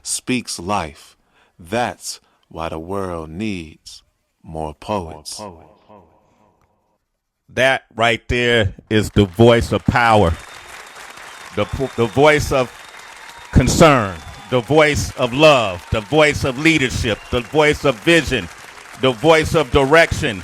speaks life. That's why the world needs more poets. That right there is the voice of power, the voice of concern, the voice of love, the voice of leadership, the voice of vision, the voice of direction.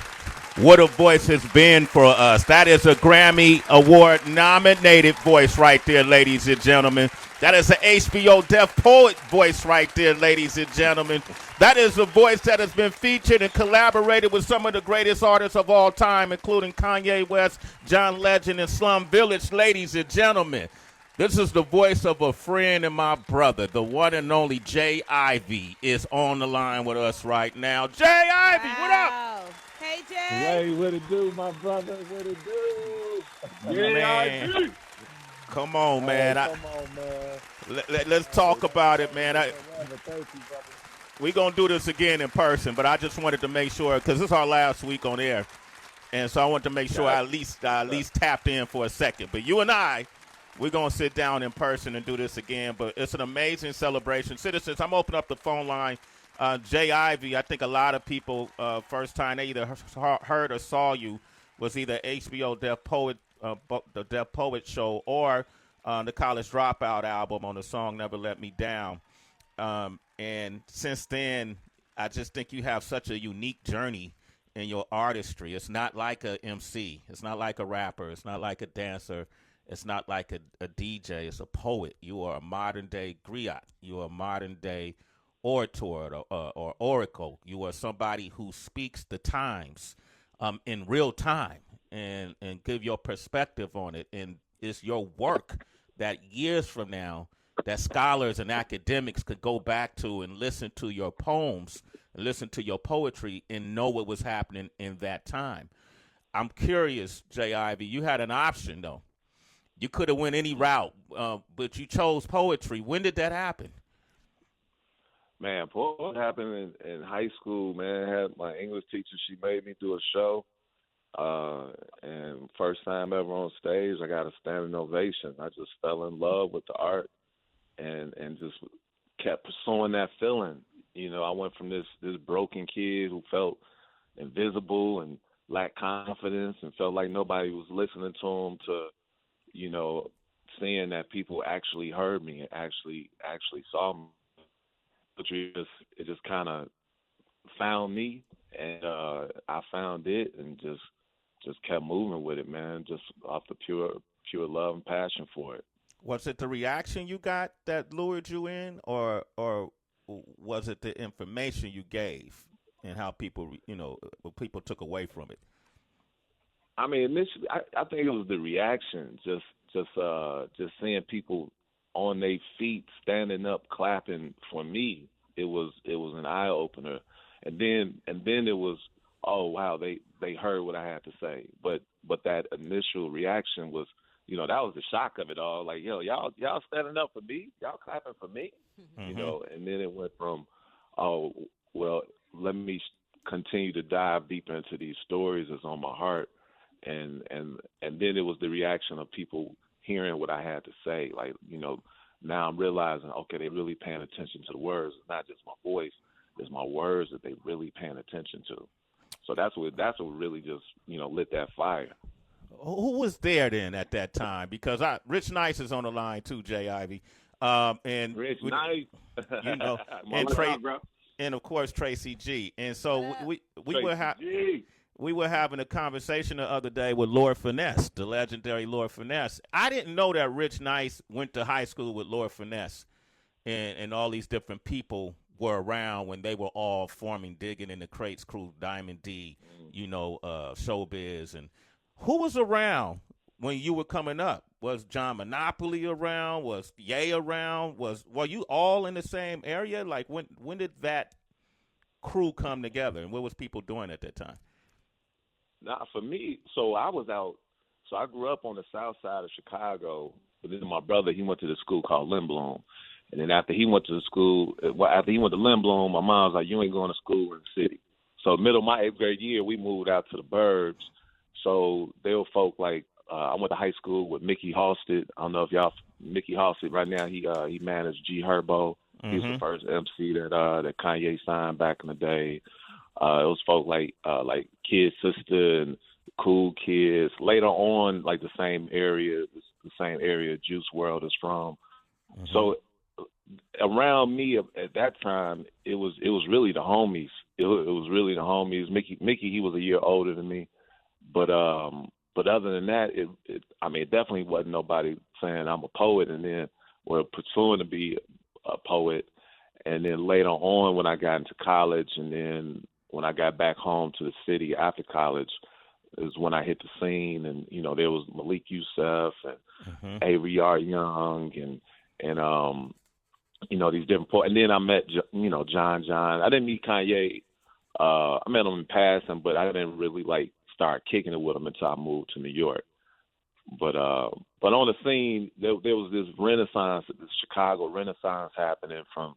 What a voice has been for us. That is a Grammy Award nominated voice right there, ladies and gentlemen. That is an HBO Deaf Poet voice right there, ladies and gentlemen. That is a voice that has been featured and collaborated with some of the greatest artists of all time, including Kanye West, John Legend, and Slum Village, ladies and gentlemen. This is the voice of a friend and my brother. The one and only J.Ivy is on the line with us right now. J.Ivy, what up? Hey, Jay. Hey, what it do, my brother? What it do? Man, come on, man. Come on, man. Let's talk about it, man. Thank you, brother. We're going to do this again in person, but I just wanted to make sure, because this is our last week on air, and so I wanted to make sure I at least tapped in for a second. But you and we're going to sit down in person and do this again, but it's an amazing celebration. Citizens, I'm opening up the phone line. J.Ivy, I think a lot of people, first time they either heard or saw you was either HBO Deaf Poet, the Deaf Poet Show, or the College Dropout album on the song Never Let Me Down. And since then, I just think you have such a unique journey in your artistry. It's not like a MC. It's not like a rapper. It's not like a dancer. It's not like a DJ. It's a poet. You are a modern-day griot. You are a modern-day orator or oracle. You are somebody who speaks the times in real time and give your perspective on it. And it's your work that years from now that scholars and academics could go back to and listen to your poems, and listen to your poetry, and know what was happening in that time. I'm curious, J.Ivy, you had an option, though. You could have went any route, but you chose poetry. When did that happen? Man, what happened in high school, man? I had my English teacher, she made me do a show. And first time ever on stage, I got a standing ovation. I just fell in love with the art and just kept pursuing that feeling. You know, I went from this broken kid who felt invisible and lacked confidence and felt like nobody was listening to him to, you know, seeing that people actually heard me and actually saw me. It just kind of found me, and I found it, and just kept moving with it, man. Just off the pure love and passion for it. Was it the reaction you got that lured you in, or was it the information you gave and how people, what people took away from it? I mean, initially, I think it was the reaction, just seeing people on their feet, standing up, clapping for me. It was an eye opener, and then it was, oh wow, they heard what I had to say. But that initial reaction was, that was the shock of it all. Like, yo, y'all standing up for me, y'all clapping for me, Mm-hmm. And then it went from, oh well, let me continue to dive deeper into these stories that's on my heart, and then it was the reaction of people hearing what I had to say. Like, now I'm realizing, okay, they're really paying attention to the words. It's not just my voice; it's my words that they really paying attention to. So that's what really just lit that fire. Who was there then at that time? Because Rich Nice is on the line too, J.Ivy, and Rich Nice, and of course Tracy G. And so we were having a conversation the other day with Lord Finesse, the legendary Lord Finesse. I didn't know that Rich Nice went to high school with Lord Finesse, and all these different people were around when they were all forming Digging in the Crates crew, Diamond D, Showbiz. And who was around when you were coming up? Was John Monopoly around? Was Ye around? Were you all in the same area? Like, when did that crew come together, and what was people doing at that time? Nah, for me, so I was out. So I grew up on the south side of Chicago. But then my brother, he went to this school called Lindblom. And then after he went to Lindblom, my mom was like, you ain't going to school in the city. So middle of my 8th grade year, we moved out to the burbs. So there were folk like, I went to high school with Mickey Halstead. I don't know if y'all, Mickey Halstead right now, he managed G Herbo. He was the first MC that Kanye signed back in the day. It was folk like Kid Sister and Cool Kids. Later on, like the same area Juice World is from. So around me at that time, it was really the homies. It was really the homies. Mickey, he was a year older than me, but other than that, it definitely wasn't nobody saying I'm a poet and then pursuing to be a poet. And then later on, when I got into college, and then when I got back home to the city after college, is when I hit the scene. And there was Malik Youssef and Avery R. Young and these different poets. And then I met John. I didn't meet Kanye. I met him in passing, but I didn't really start kicking it with him until I moved to New York. But on the scene, there was this renaissance, this Chicago renaissance happening from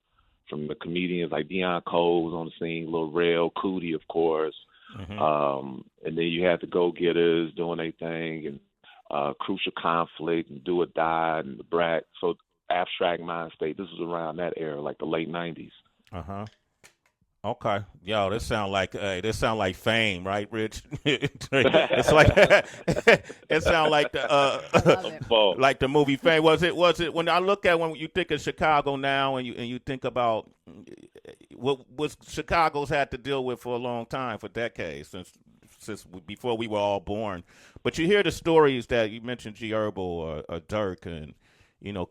the comedians like Deion Cole was on the scene, Lil Rel, Cootie, of course. And then you had the Go-Getters doing their thing, and Crucial Conflict and Do or Die and the Brat. So Abstract Mind State, this was around that era, like the late 90s. Okay, yo, this sound like Fame, right, Rich? It's like it sound like the like the movie Fame. Was it when I look at when you think of Chicago now and you think about what Chicago's had to deal with for a long time, for decades, since before we were all born. But you hear the stories that you mentioned, G Herbo or Dirk and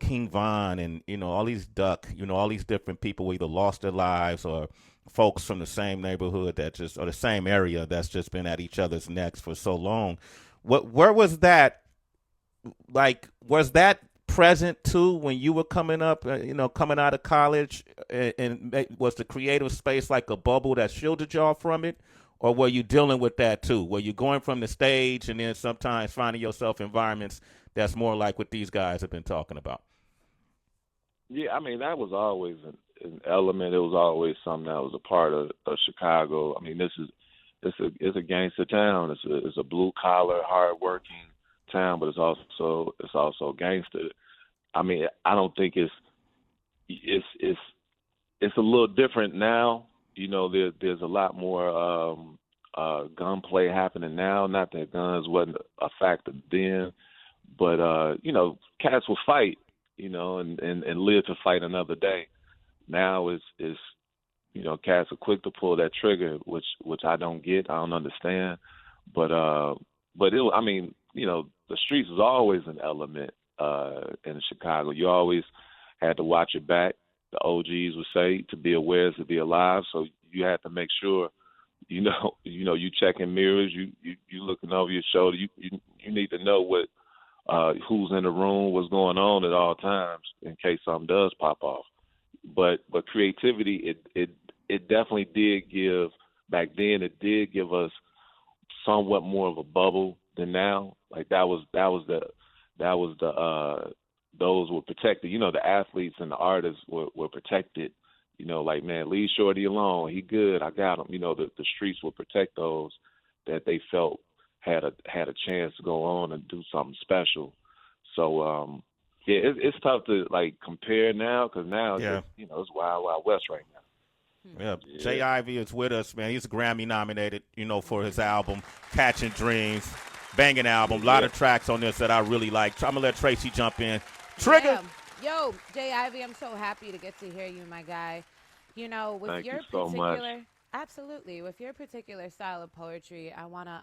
King Von and all these Duck, all these different people who either lost their lives or folks from the same neighborhood or the same area that's just been at each other's necks for so long. Where was that? Was that present too when you were coming up? Coming out of college, and was the creative space like a bubble that shielded y'all from it, or were you dealing with that too? Were you going from the stage and then sometimes finding yourself environments that's more like what these guys have been talking about? Yeah, that was always an element. It was always something that was a part of Chicago. It's a gangster town. It's a blue collar, hard working town, but it's also gangster. I don't think it's a little different now. There's a lot more gunplay happening now. Not that guns wasn't a factor then, but cats will fight, and live to fight another day. Now is cats are quick to pull that trigger, which I don't get, I don't understand. But the streets was always an element in Chicago. You always had to watch your back. The OGs would say to be aware is to be alive. So you had to make sure, you checking mirrors, you looking over your shoulder. You need to know what who's in the room, what's going on at all times in case something does pop off. But creativity, it definitely did give back then. It did give us somewhat more of a bubble than now. Like that was those were protected. The athletes and the artists were protected. Man, leave Shorty alone. He good. I got him. The streets would protect those that they felt had a chance to go on and do something special. So it's tough to compare now because now it's wild, wild west right now. Yeah, J.Ivy is with us, man. He's Grammy nominated, for his album Catching Dreams, banging album. A lot of tracks on this that I really like. I'm gonna let Tracy jump in. Trigger. Yeah. Yo, J.Ivy, I'm so happy to get to hear you, my guy. With Thank your you so particular much. Absolutely. With your particular style of poetry, I want to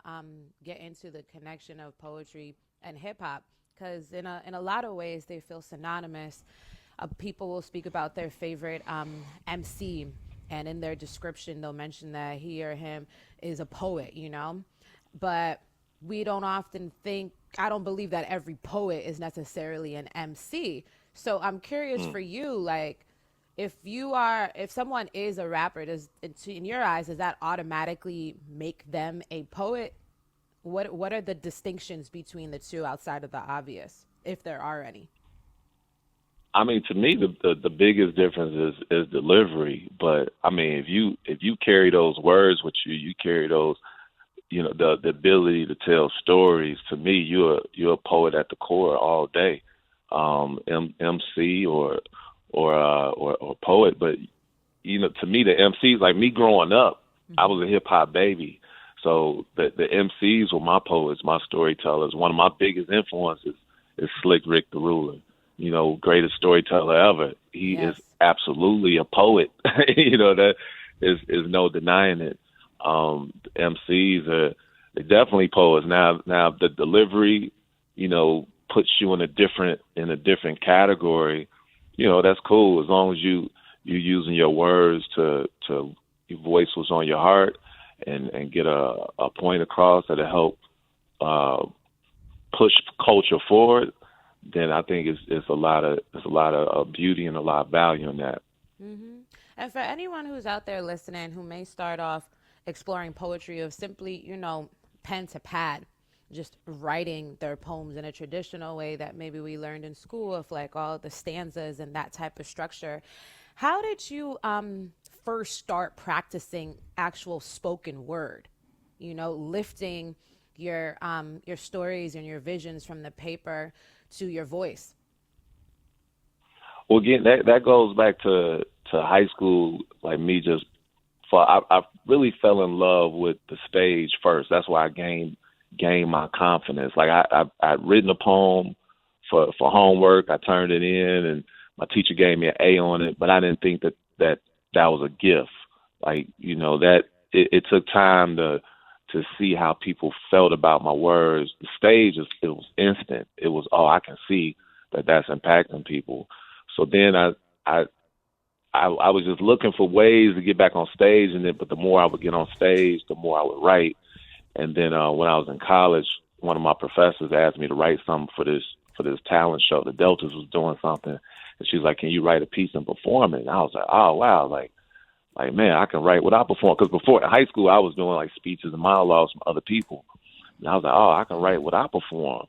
get into the connection of poetry and hip hop because in a lot of ways they feel synonymous. People will speak about their favorite MC, and in their description they'll mention that he or him is a poet, But we don't often think, I don't believe that every poet is necessarily an MC. So I'm curious for you, if someone is a rapper, in your eyes, does that automatically make them a poet? What are the distinctions between the two outside of the obvious, if there are any? To me, the biggest difference is delivery. But if you carry those words with you carry those, the ability to tell stories. To me, you're a poet at the core all day. MC or or poet, but to me, the MCs, like me growing up, I was a hip hop baby. So the MCs were my poets, my storytellers. One of my biggest influences is Slick Rick the Ruler. Greatest storyteller ever. He is absolutely a poet. That is no denying it. MCs they're definitely poets. Now the delivery, puts you in a different category. That's cool as long as you're using your words to your voice what's on your heart and get a point across that'll help push culture forward. Then I think it's a lot of beauty and a lot of value in that. Mm-hmm. And for anyone who's out there listening who may start off exploring poetry of simply, pen to pad, just writing their poems in a traditional way that maybe we learned in school of like all the stanzas and that type of structure. How did you first start practicing actual spoken word? Lifting your stories and your visions from the paper to your voice. Well, again, that goes back to high school. Like me, I really fell in love with the stage first. That's why I gained my confidence. Like I'd written a poem for homework. I turned it in, and my teacher gave me an A on it. But I didn't think that was a gift. Like that it took time to see how people felt about my words. The stage it was instant. It was I can see that's impacting people. So then I was just looking for ways to get back on stage, but the more I would get on stage, the more I would write. And then when I was in college, one of my professors asked me to write something for this talent show. The Deltas was doing something, and she was like, "Can you write a piece and perform it?" And I was like, "Oh wow!" Like man, I can write without perform. Because before in high school, I was doing like speeches and monologues from other people, and I was like, "Oh, I can write without perform,"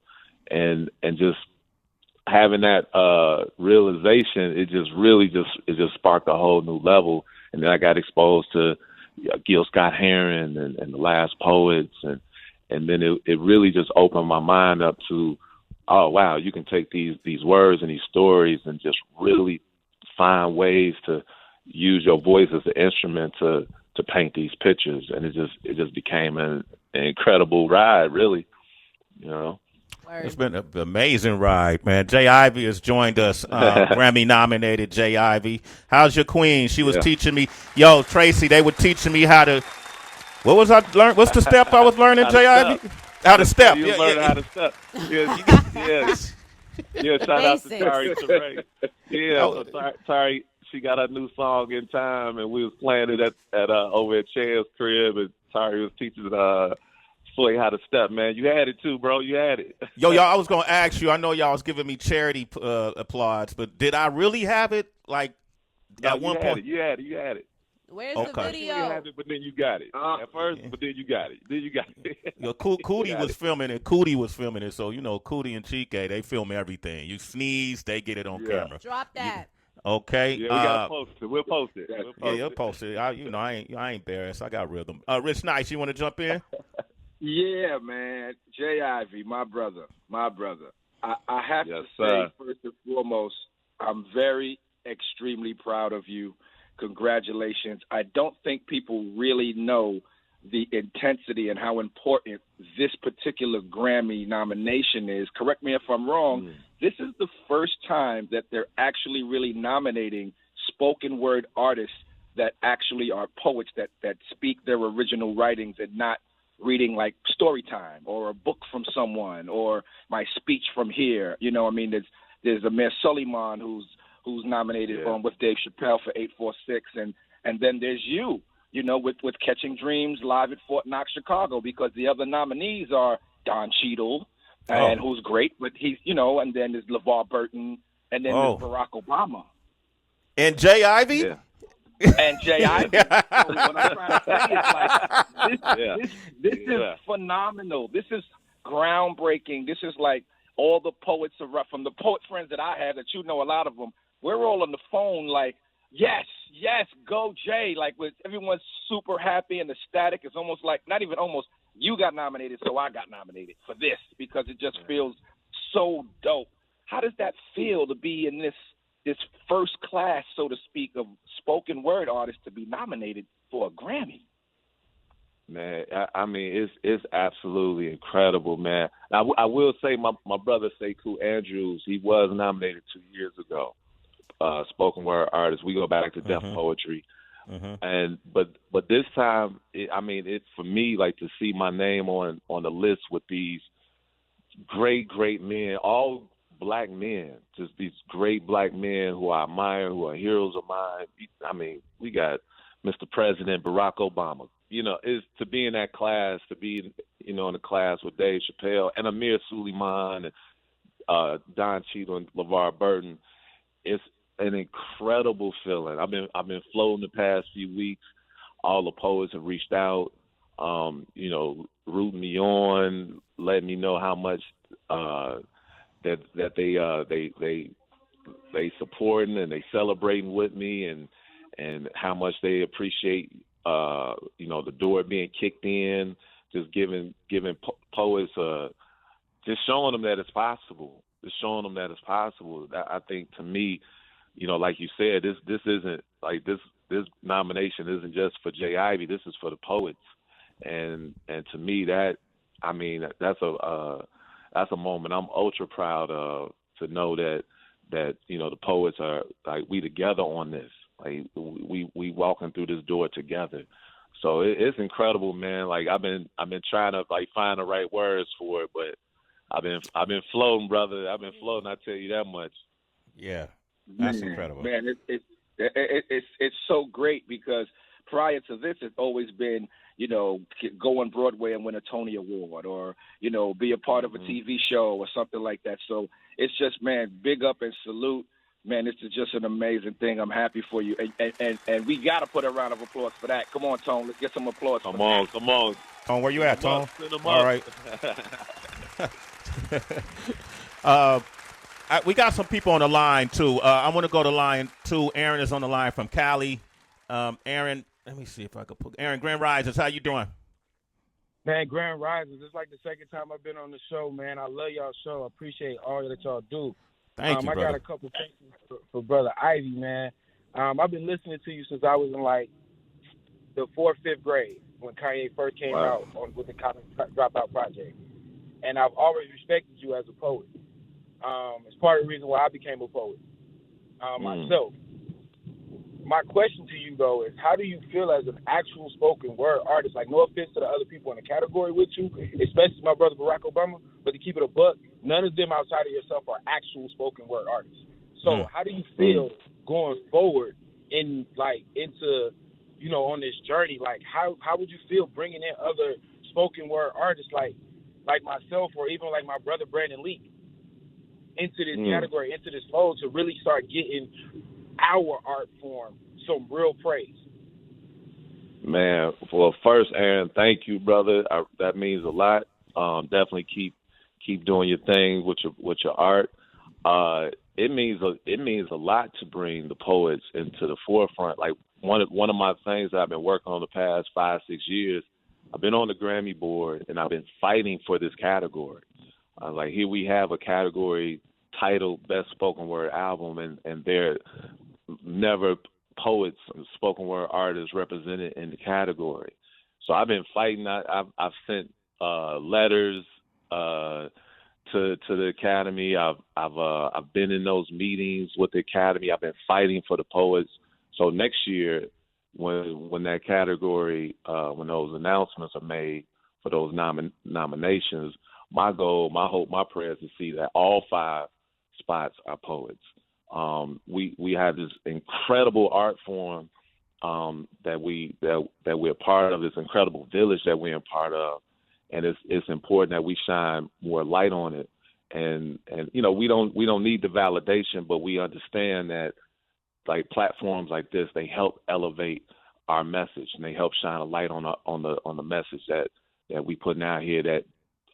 and just having that realization, it just sparked a whole new level. And then I got exposed to Gil Scott-Heron and the Last Poets, and then it really just opened my mind up to, oh wow, you can take these words and these stories and just really find ways to use your voice as an instrument to paint these pictures, and it just became an incredible ride, really. It's been an amazing ride, man. J.Ivy has joined us, Grammy-nominated J.Ivy. How's your queen? She was teaching me. Yo, Tracy, they were teaching me how to. What was I learn? What's the step I was learning, J.Ivy? How to step. You learned how to step. Yeah. Shout out to Torey. So Torey, she got a new song in time, and we was playing it at over at Chan's crib, and Torey was teaching Sway how to step, man. You had it too, bro. You had it. Yo, y'all, I was going to ask you. I know y'all was giving me charity applause, but did I really have it? Like, at one point? You had it. Where's the video? You had it, but then you got it. At first, but then you got it. Yo, Cootie was filming it. Cootie was filming it. So, Cootie and Chike, they film everything. You sneeze, they get it on camera. Drop that. Okay. Yeah, we gotta post it. We'll post it. You'll post it. I ain't embarrassed. I got rhythm. Rich Nice, you want to jump in? Yeah, man. J.Ivy, my brother. I have to say, first and foremost, I'm very, extremely proud of you. Congratulations. I don't think people really know the intensity and how important this particular Grammy nomination is. Correct me if I'm wrong. This is the first time that they're actually really nominating spoken word artists that actually are poets that speak their original writings and not reading like story time or a book from someone or my speech from here. There's Amir Suleiman who's nominated with Dave Chappelle for 846, and then there's you with Catching Dreams live at Fort Knox, Chicago, because the other nominees are Don Cheadle, and who's great, but he's and then there's LeVar Burton, and then there's Barack Obama. And J.Ivy? Yeah. And J.Ivy. So what I'm trying to say is this is phenomenal. This is groundbreaking. This is like all the poets from the poet friends that I have that a lot of them. We're all on the phone like, yes, go Jay. Like everyone's super happy and ecstatic. It's almost like, not even almost, you got nominated, so I got nominated for this because it just feels so dope. How does that feel to be in this this first class, so to speak, of spoken word artists to be nominated for a Grammy. Man, I mean, it's absolutely incredible, man. I will say my brother Sekou Andrews, he was nominated 2 years ago, spoken word artist. We go back to Def Poetry, and but this time, it's for me like to see my name on the list with these great men, all black men, just these great black men who I admire, who are heroes of mine. I mean, we got Mr. President Barack Obama. Is to be in that class, to be, in the class with Dave Chappelle and Amir Suleiman and Don Cheadle and LeVar Burton. It's an incredible feeling. I've been floating the past few weeks. All the poets have reached out, rooting me on, letting me know how much that they supporting and they celebrating with me, and how much they appreciate the door being kicked in, just giving poets, just showing them that it's possible. I think, to me, like you said, this isn't like this nomination isn't just for J.Ivy. This is for the poets, and to me that's a moment I'm ultra proud of, to know that the poets are like, we together on this. Like we walking through this door together. So it's incredible, man. Like I've been trying to like find the right words for it, but I've been floating, brother. I've been floating. I tell you that much. Yeah, that's incredible, man. It's so great, because prior to this, it's always been, go on Broadway and win a Tony Award, or be a part of a TV show or something like that. So it's just, man, big up and salute. Man, this is just an amazing thing. I'm happy for you. And we got to put a round of applause for that. Come on, Tone. Let's get some applause. Come on. Tone, where you at, Tone? All right. We got some people on the line, too. I want to go to line 2. Aaron is on the line from Cali. Aaron, let me see if I can put Aaron, Grand Risers, how you doing? Man, Grand Risers, it's like the second time I've been on the show, man. I love y'all show. I appreciate all that y'all do. Thank you, I brother. got a couple questions for Brother Ivy, man. I've been listening to you since I was in like the 4th, 5th grade, when Kanye first came out with the College Dropout Project. And I've always respected you as a poet. It's part of the reason why I became a poet myself. My question to you, though, is how do you feel as an actual spoken word artist? Like, no offense to the other people in the category with you, especially my brother Barack Obama, but to keep it a buck, none of them outside of yourself are actual spoken word artists. So how do you feel going forward into, on this journey? Like, how would you feel bringing in other spoken word artists like myself, or even like my brother Brandon Lee, into this category, into this fold, to really start getting our art form some real praise? Man, well, first, Aaron, thank you, brother. That means a lot. Definitely keep doing your thing with your art. It means a lot to bring the poets into the forefront. Like one of my things that I've been working on the past 5-6 years, I've been on the Grammy board, and I've been fighting for this category. Like, here we have a category titled Best Spoken Word Album, and there never poets and spoken word artists represented in the category. So I've been fighting. I've sent letters to the Academy. I've been in those meetings with the Academy. I've been fighting for the poets. So next year, when that category, when those announcements are made for those nominations, my goal, my hope, my prayer is to see that all 5 spots are poets. We have this incredible art form that we're part of, this incredible village that we're a part of, and it's important that we shine more light on it. And we don't need the validation, but we understand that, like, platforms like this, they help elevate our message, and they help shine a light on the message that we putting out here, that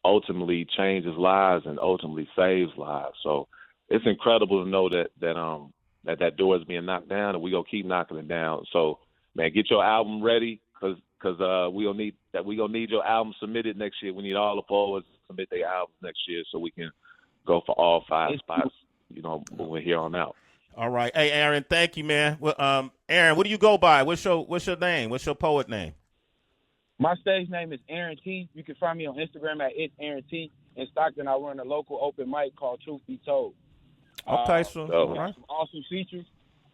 ultimately changes lives and ultimately saves lives. So it's incredible to know that door is being knocked down, and we gonna keep knocking it down. So, man, get your album ready, because we gonna need your album submitted next year. We need all the poets to submit their albums next year, so we can go for all 5 spots, moving here on out. All right. Hey, Aaron, thank you, man. Well, Aaron, what do you go by? What's your name? What's your poet name? My stage name is Aaron T. You can find me on Instagram at It's Aaron T. In Stockton, I run a local open mic called Truth Be Told. Okay, so all right. Some awesome features,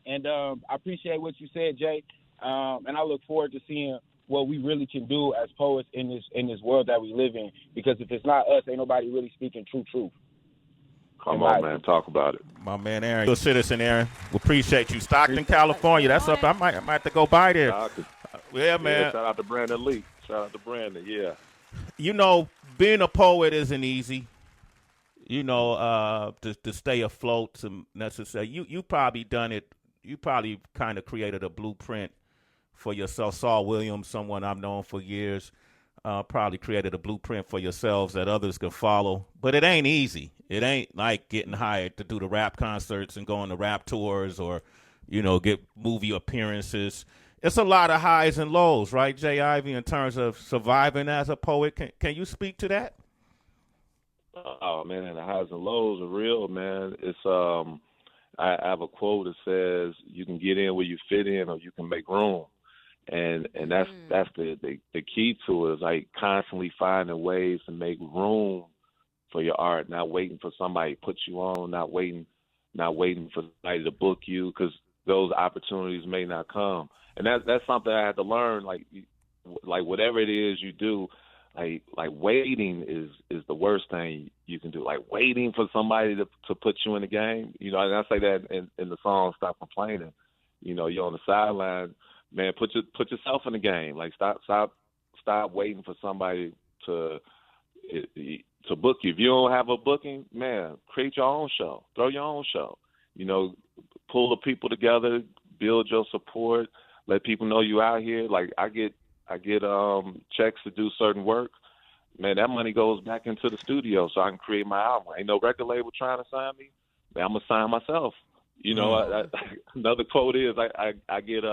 and I appreciate what you said, Jay. And I look forward to seeing what we really can do as poets in this world that we live in. Because if it's not us, ain't nobody really speaking truth. Come on, man, talk about it. My man, Aaron, good citizen, Aaron. We appreciate you. Stockton, California. That's up. I might have to go by there. Yeah, man. Yeah, shout out to Brandon Lee. Shout out to Brandon. Yeah. You know, being a poet isn't easy. You know, to stay afloat, to necessary. You probably done it. You probably kind of created a blueprint for yourself. Saul Williams, someone I've known for years, probably created a blueprint for yourselves that others can follow. But it ain't easy. It ain't like getting hired to do the rap concerts and going to rap tours or, you know, get movie appearances. It's a lot of highs and lows, right, J.Ivy, in terms of surviving as a poet. Can you speak to that? Oh, man, the highs and lows are real, man. It's I have a quote that says, "You can get in where you fit in, or you can make room," and that's the key to it, is like constantly finding ways to make room for your art, not waiting for somebody to put you on, not waiting for somebody to book you, because those opportunities may not come. And that's something I had to learn. Like whatever it is you do, like waiting is the worst thing you can do. Like waiting for somebody to put you in the game. You know, and I say that in the song "Stop Complaining." You know, you're on the sideline, man. Put yourself in the game. Like stop waiting for somebody to book you. If you don't have a booking, man, create your own show. Throw your own show. You know, pull the people together, build your support, let people know you out here. Like I get checks to do certain work. Man, that money goes back into the studio so I can create my album. Ain't no record label trying to sign me. Man, I'm gonna sign myself. You know, another quote is I get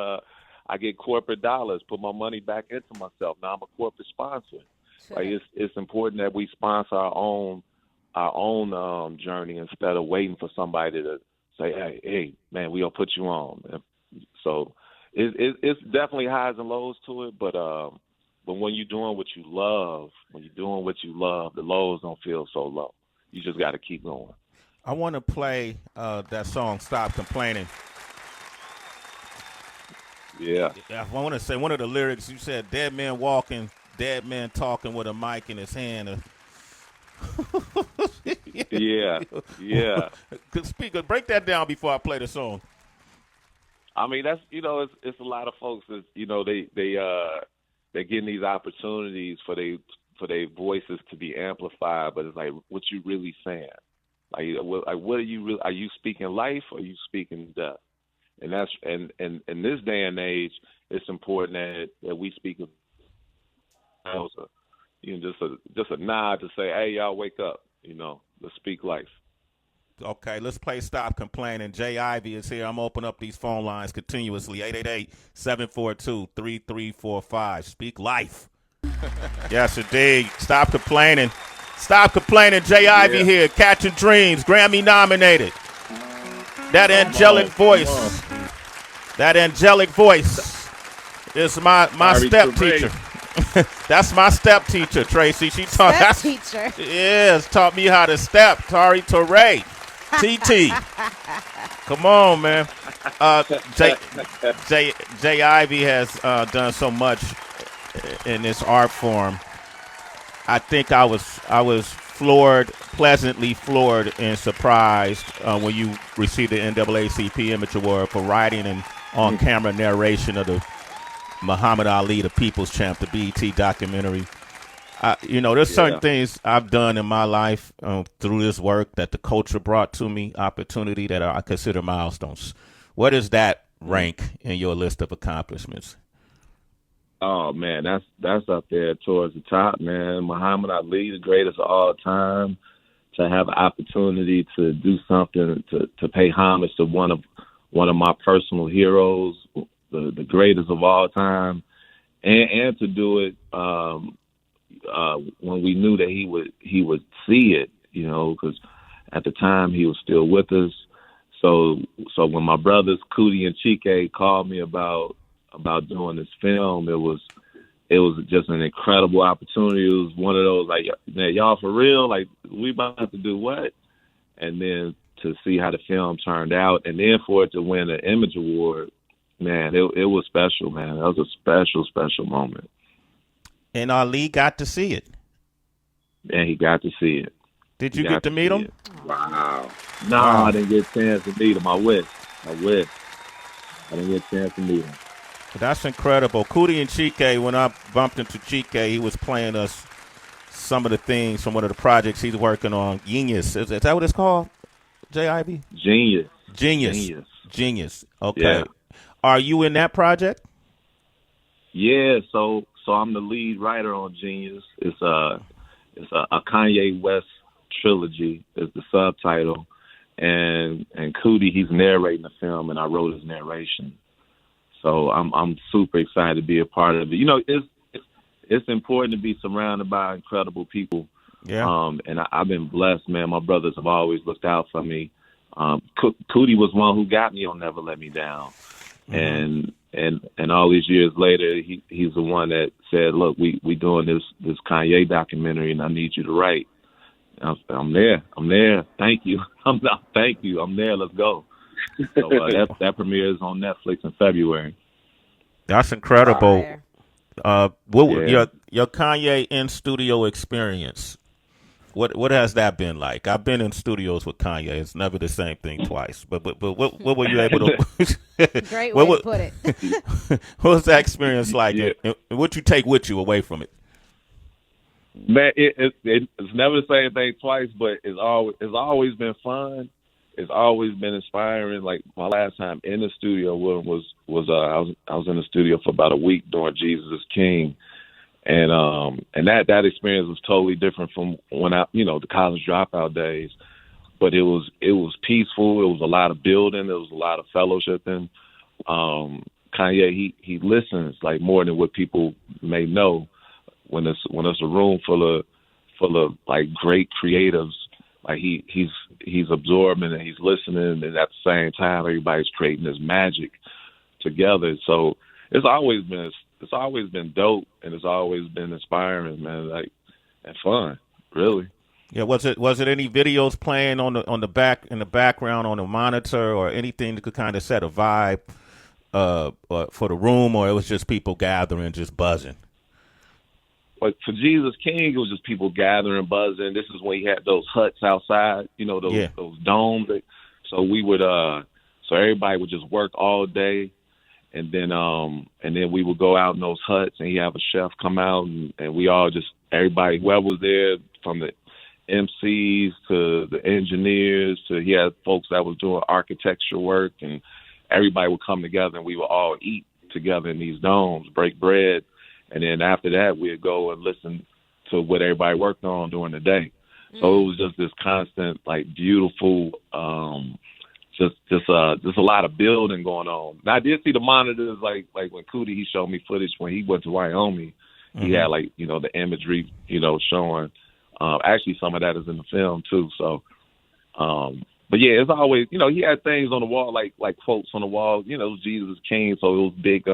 corporate dollars, put my money back into myself. Now I'm a corporate sponsor. Sure. Like it's important that we sponsor our own journey instead of waiting for somebody to say, hey, man, we gonna put you on. So it's definitely highs and lows to it, but when you're doing what you love, the lows don't feel so low. You just got to keep going. I want to play that song "Stop Complaining." Yeah. I want to say one of the lyrics. You said, "Dead man walking, dead man talking with a mic in his hand." Yeah. Speaker, break that down before I play the song. I mean, that's, you know, it's a lot of folks that, you know, they're getting these opportunities for their voices to be amplified, but it's like, what you really saying? Like what are you really? Are you speaking life or are you speaking death? And that's and in this day and age, it's important that we speak. You know, just a nod to say, hey, y'all, wake up. You know, let's speak life. Okay, let's play Stop Complaining. J.Ivy is here. I'm going to open up these phone lines continuously. 888-742-3345. Speak life. Yes, indeed. Stop complaining. Stop complaining. J.Ivy here. Catching Dreams. Grammy nominated. That angelic voice. That angelic voice is my step teacher. That's my step teacher, Tracy. She taught teacher. Yes, taught me how to step. Torey TT. Come on, man. J.Ivy has done so much in this art form. I think I was pleasantly floored and surprised when you received the NAACP Image Award for writing and on-camera narration of the Muhammad Ali, the People's Champ, the BET documentary. You know, there's certain things I've done in my life through this work that the culture brought to me, opportunity that I consider milestones. Where does that rank in your list of accomplishments? Oh, man, that's up there towards the top, man. Muhammad Ali, the greatest of all time, to have an opportunity to do something, to pay homage to one of my personal heroes, the greatest of all time, and to do it when we knew that he would see it, you know, because at the time he was still with us. So when my brothers Cootie and Chike called me about doing this film, it was just an incredible opportunity. It was one of those like, man, y'all for real? Like, we about to do what? And then to see how the film turned out, and then for it to win an Image Award, man, it was special, man. That was a special, special moment. And Ali got to see it. And he got to see it. Did you get to meet him? Wow. No, I didn't get a chance to meet him. I wish. I didn't get a chance to meet him. That's incredible. Cootie and Chike, when I bumped into Chike, he was playing us some of the things from one of the projects he's working on. Genius. Is that what it's called, J.Ivy? Genius. Okay. Yeah. Are you in that project? Yeah, so I'm the lead writer on Genius. It's a Kanye West trilogy is the subtitle, and Cootie, he's narrating the film, and I wrote his narration. So I'm super excited to be a part of it. You know, it's important to be surrounded by incredible people. Yeah. And I've been blessed, man. My brothers have always looked out for me. Cootie was one who got me on Never Let Me Down. Mm-hmm. And all these years later, he's the one that said, look, we doing this Kanye documentary, and I need you to write. I'm there. Thank you. Thank you. I'm there. Let's go. So that premieres on Netflix in February. That's incredible. Yeah. Your Kanye in studio experience? What has that been like? I've been in studios with Kanye. It's never the same thing twice. But what were you able to? Great way to put it. What was that experience like? Yeah. And what you take with you away from it? Man, it's never the same thing twice, but it's always been fun. It's always been inspiring. Like my last time in the studio was I was in the studio for about a week during Jesus is King, and that experience was totally different from when the college dropout days. But it was peaceful. It was a lot of building. There was a lot of fellowshipping. Kanye he listens like more than what people may know. When it's a room full of like great creatives, like he's absorbing and he's listening, and at the same time everybody's creating this magic together. So it's always been dope, and it's always been inspiring, man, like, and fun, really. Yeah, was it any videos playing in the background on the monitor, or anything that could kind of set a vibe for the room, or it was just people gathering, just buzzing? Like for Jesus King, it was just people gathering, buzzing. This is when he had those huts outside, those domes. So we would, so everybody would just work all day, and then we would go out in those huts, and he'd have a chef come out, and we all just, everybody, whoever was there, from the MCs to the engineers to, he had folks that was doing architecture work, and everybody would come together, and we would all eat together in these domes, break bread. And then after that, we'd go and listen to what everybody worked on during the day. So it was just this constant, like, beautiful, just a lot of building going on. Now, I did see the monitors, like when Cootie, he showed me footage when he went to Wyoming. He had, like, the imagery, showing. Actually, some of that is in the film, too. So, but, yeah, it's always, he had things on the wall, like quotes on the wall. Jesus King, so it was big,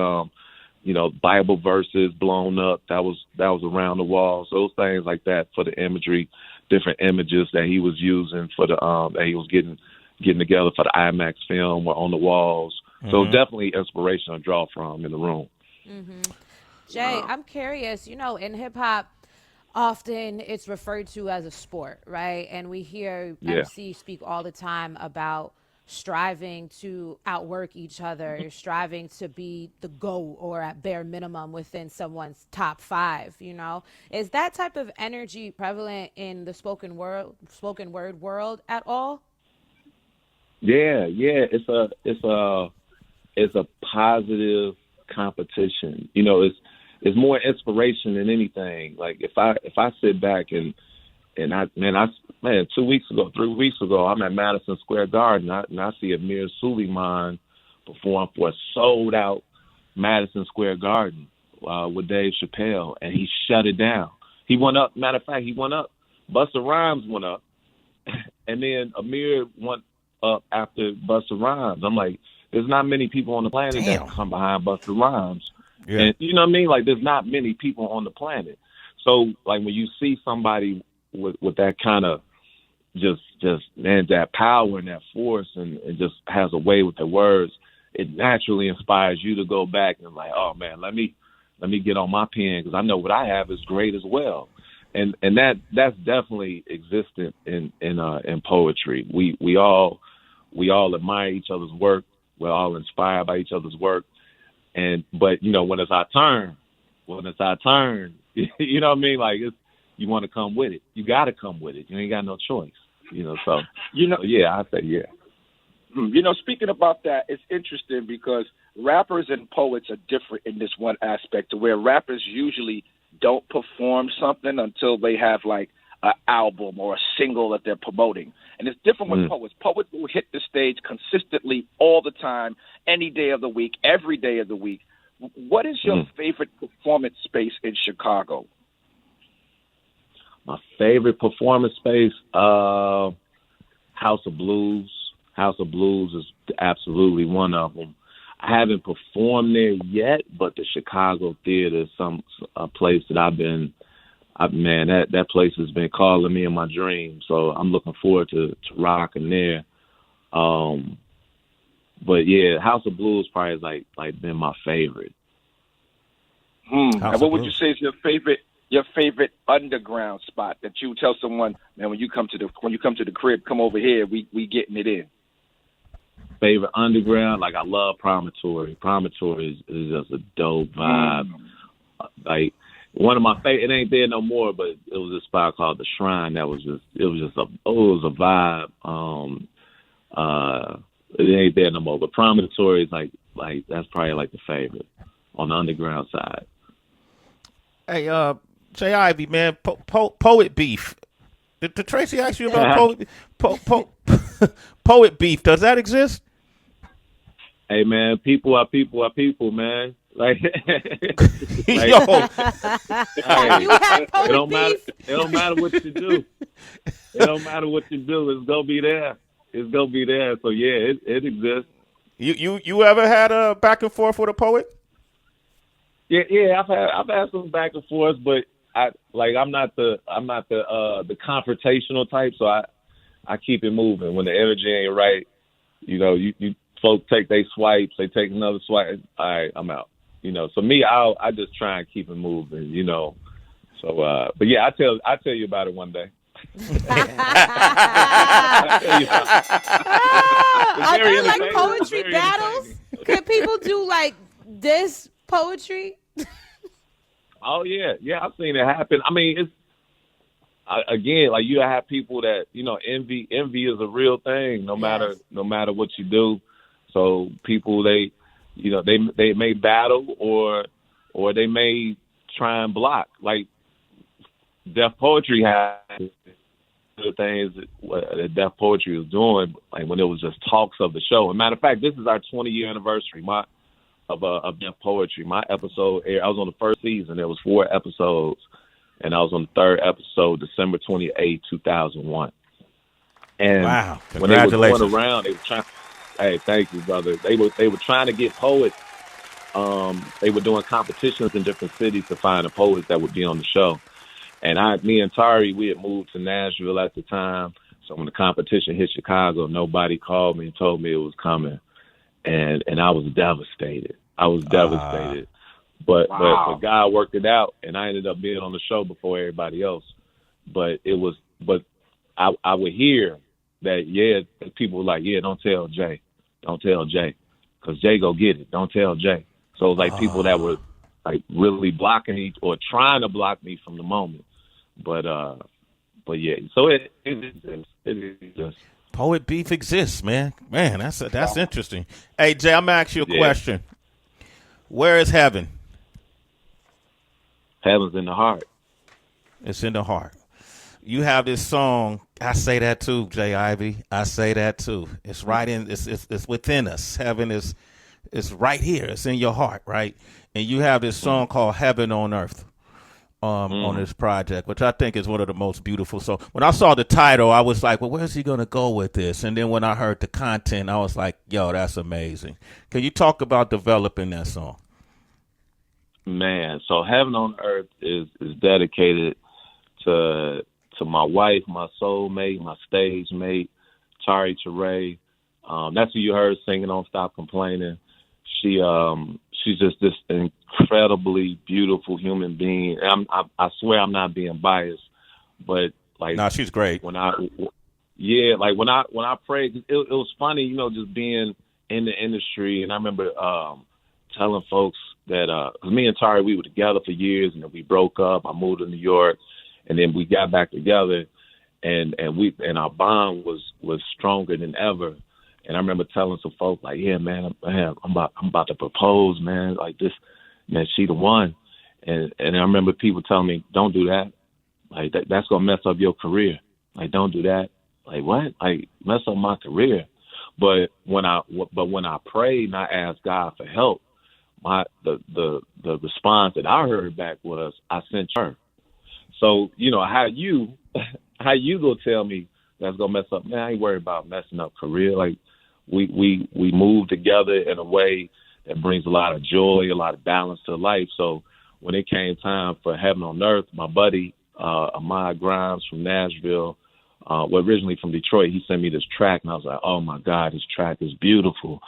Bible verses blown up. That was around the wall. So those things like that for the imagery, different images that he was using for the that he was getting together for the IMAX film were on the walls. So definitely inspiration to draw from in the room. Jay, I'm curious. In hip hop, often it's referred to as a sport, right? And we hear MCs speak all the time about striving to outwork each other, striving to be the GOAT, or at bare minimum within someone's top 5, Is that type of energy prevalent in the spoken word world at all? Yeah. It's a positive competition. It's more inspiration than anything. Like if I sit back and 3 weeks ago, I'm at Madison Square Garden, and I see Amir Suleiman perform for a sold-out Madison Square Garden with Dave Chappelle, and he shut it down. He went up. Matter of fact, he went up. Busta Rhymes went up, and then Amir went up after Busta Rhymes. I'm like, there's not many people on the planet that come behind Busta Rhymes. Yeah. And you know what I mean? Like, there's not many people on the planet. So, like, when you see somebody with that kind of just man, that power and that force and just has a way with their words, it naturally inspires you to go back and like, oh man, let me get on my pen because I know what I have is great as well. And that's definitely existent in poetry. We all admire each other's work. We're all inspired by each other's work. But you know, when it's our turn, you know what I mean? Like, you want to come with it. You got to come with it. You ain't got no choice. You know, so yeah, I say yeah. You know, speaking about that, it's interesting because rappers and poets are different in this one aspect, to where rappers usually don't perform something until they have like an album or a single that they're promoting. And it's different with poets. Poets will hit the stage consistently all the time, any day of the week, every day of the week. What is your favorite performance space in Chicago? My favorite performance space, House of Blues. House of Blues is absolutely one of them. I haven't performed there yet, but the Chicago Theater is a place that that place has been calling me in my dreams. So I'm looking forward to rocking there. But yeah, House of Blues probably has like been my favorite. And what would you say is your favorite underground spot that you tell someone, man, when you come to the crib, come over here, we getting it in? Favorite underground, like I love Promontory. Promontory is just a dope vibe. Like one of my favorite, it ain't there no more, but it was a spot called the Shrine that was a vibe. It ain't there no more, but Promontory is like that's probably like the favorite on the underground side. Hey, J.Ivy, man, poet beef. Did Tracy ask you about poet beef? Does that exist? Hey man, people are people, man. Like, yo, you had poet beef? It don't matter what you do. It don't matter what you do. It's gonna be there. So yeah, it exists. You ever had a back and forth with a poet? Yeah. I've had some back and forth, but I'm not the confrontational type. So I keep it moving. When the energy ain't right, you know, you folks take they swipes, they take another swipe. All right, I'm out. You know, so me, I just try and keep it moving. You know, so but yeah, I'll tell you about it one day. Are there like poetry battles? Could people do like this poetry? Oh yeah, I've seen it happen. I mean, it's again, like you have people that, you know, envy is a real thing. No matter what you do. So people, they may battle or they may try and block. Like Def Poetry had the things that Def Poetry was doing, like when it was just talks of the show. As a matter of fact, this is our 20-year anniversary of Def Poetry. My episode aired. I was on the first season. There was 4 episodes, and I was on the 3rd episode, December 28, 2001. And wow! When they were going around, they were trying. Hey, thank you, brother. They were trying to get poets. They were doing competitions in different cities to find a poet that would be on the show. And me and Torey, we had moved to Nashville at the time. So when the competition hit Chicago, nobody called me and told me it was coming. And I was devastated. But God worked it out, and I ended up being on the show before everybody else. But I would hear that, people were like, don't tell Jay, because Jay go get it. Don't tell Jay. So it was like people that were like really blocking me or trying to block me from the moment. But yeah, so it exists. Poet beef exists, man. Man, that's interesting. Hey, Jay, I'm gonna ask you a question. Where is heaven? Heaven's in the heart. It's in the heart. You have this song. I say that too, J.Ivy. I say that too. It's right in. It's within us. Heaven is right here. It's in your heart, right? And you have this song called "Heaven on Earth." on this project, which I think is one of the most beautiful. So when I saw the title, I was like, well, where's he going to go with this? And then when I heard the content, I was like, yo, that's amazing. Can you talk about developing that song? Man, so Heaven on Earth is dedicated to my wife, my soulmate, my stage mate, Tari Lanez. That's who you heard singing on Stop Complaining. She's just this incredibly beautiful human being. I swear I'm not being biased, but like, no, she's great. When I prayed, it was funny, you know, just being in the industry. And I remember telling folks that cause me and Tari, we were together for years, and then we broke up. I moved to New York, and then we got back together, and our bond was stronger than ever. And I remember telling some folks like, yeah, man, I'm about to propose, man. Like this, man, she the one. And I remember people telling me, don't do that. Like that's gonna mess up your career. Like don't do that. Like what? Like mess up my career. But when I prayed and I asked God for help, the response that I heard back was, I sent her. So you know how you gonna tell me that's gonna mess up? Man, I ain't worried about messing up career. Like we move together in a way that brings a lot of joy, a lot of balance to life. So when it came time for Heaven on Earth, my buddy Ahmad Grimes from Nashville, originally from Detroit, he sent me this track, and I was like, oh my God, this track is beautiful.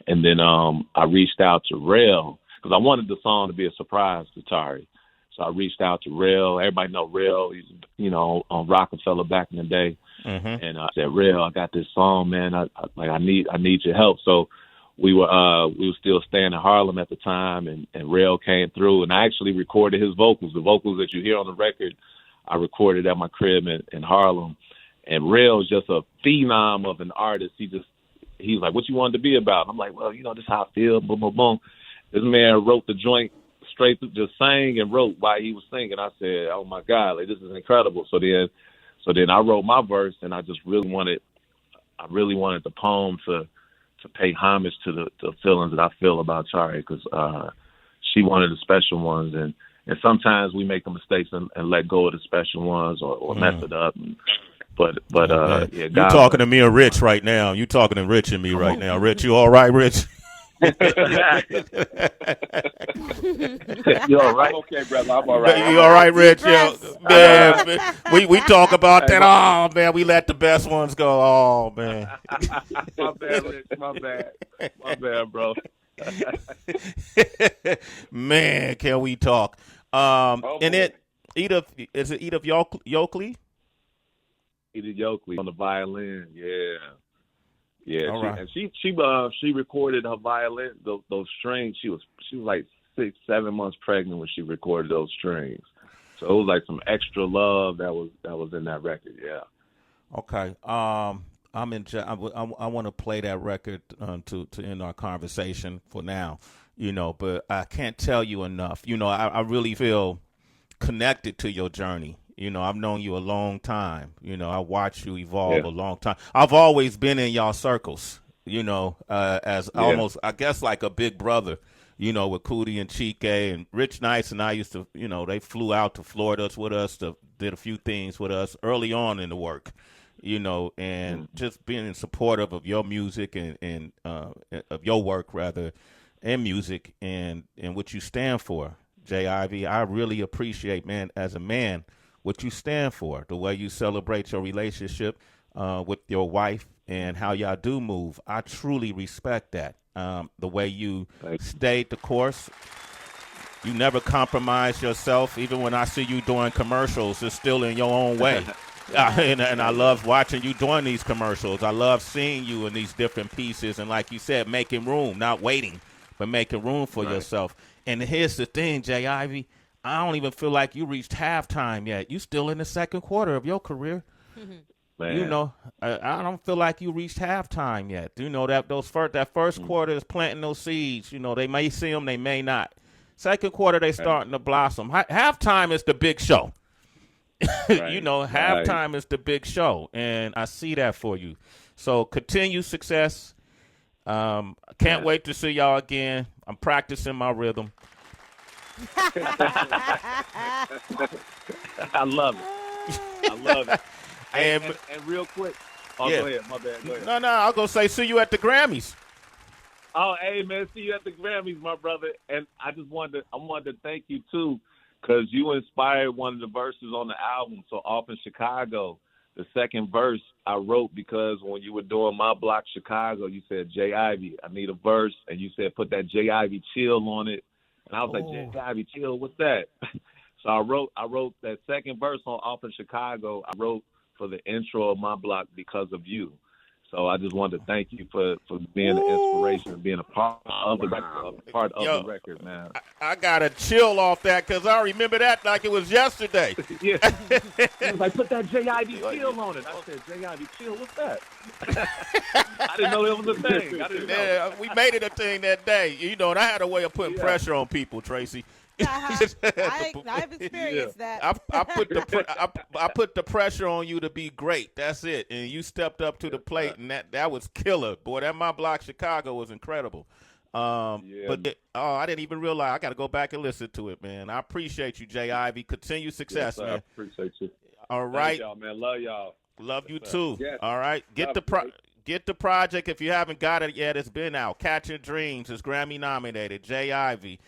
And then I reached out to Rel because I wanted the song to be a surprise to Tari. So I reached out to Rel. Everybody know Rel. He's, you know, on Rockefeller back in the day. Mm-hmm. And I said, Rel, I got this song, man. I need your help. So we were still staying in Harlem at the time, and Rel came through, and I actually recorded his vocals. The vocals that you hear on the record, I recorded at my crib in Harlem. And Rel is just a phenom of an artist. He's like, what you wanted to be about? I'm like, well, you know, this is how I feel. Boom, boom, boom. This man wrote the joint straight through, just sang and wrote while he was singing. I said, oh my God, like this is incredible. So then I wrote my verse, and I just really wanted the poem to pay homage to the feelings that I feel about Tari, because she one of the special ones, and sometimes we make the mistakes and let go of the special ones or mess it up. But yeah, you talking to me or Rich right now? You talking to Rich and me right now? Rich, you all right, Rich? You all right? I'm okay, brother. I'm all right. You all right, Rich? Yeah, man, we talk about that. Oh man, we let the best ones go. Oh man. My bad, Rich. My bad, bro. Man, can we talk? And Edith Yokley? Edith Yokley on the violin, yeah. All right. And she recorded her violin, those strings. She was like 6-7 months pregnant when she recorded those strings. So it was like some extra love that was in that record. Yeah. Okay. I want to play that record to end our conversation for now. You know, but I can't tell you enough. You know, I really feel connected to your journey. You know, I've known you a long time. You know, I watched you evolve a long time. I've always been in y'all circles, you know, as almost, I guess, like a big brother, you know, with Cootie and Chike and Rich Nice. And I used to, you know, they flew out to Florida with us, did a few things with us early on in the work, you know, and just being supportive of your music and of your work, rather, and music and what you stand for, J.Ivy. I really appreciate, man, as a man, what you stand for, the way you celebrate your relationship with your wife and how y'all do move. I truly respect that. The way you stayed the course. You never compromise yourself. Even when I see you doing commercials, it's still in your own way. And I love watching you doing these commercials. I love seeing you in these different pieces. And like you said, making room, not waiting, but making room for yourself. And here's the thing, J.Ivy. I don't even feel like you reached halftime yet. You still in the second quarter of your career. Man. You know, I don't feel like you reached halftime yet. You know, that first quarter is planting those seeds. You know, they may see them, they may not. Second quarter, they starting to blossom. Halftime is the big show. You know, halftime is the big show, and I see that for you. So continue success. I can't wait to see y'all again. I'm practicing my rhythm. I love it. I love it. And real quick. Oh, yeah. Go ahead. My bad. Go ahead. No, I'll go say see you at the Grammys. Oh, hey man, see you at the Grammys, my brother. And I wanted to thank you too, because you inspired one of the verses on the album. So off in Chicago, the second verse I wrote because when you were doing My Block Chicago, you said J.Ivy, I need a verse, and you said put that J.Ivy chill on it, and I was like J.Ivy chill, what's that? So I wrote that second verse on Off in Chicago. I wrote for the intro of My Block because of you. So I just wanted to thank you for being an inspiration and being a part of the record, man. I got to chill off that because I remember that like it was yesterday. Yeah. It was like, put that J.Ivy chill on it. I said, J.Ivy chill, what's that? I didn't know it was a thing. I didn't know. Yeah, we made it a thing that day. You know, and I had a way of putting pressure on people, Tracy. I've experienced that. I put the pressure on you to be great. That's it. And you stepped up to the plate, and that was killer. Boy, that My Block Chicago was incredible. But I didn't even realize. I got to go back and listen to it, man. I appreciate you, J.Ivy. Continue success, man. I appreciate you. All right. Thank y'all, man. Love y'all. Love you too. Yes. All right. Get the project if you haven't got it yet. It's been out. Catch Your Dreams is Grammy nominated. J.Ivy.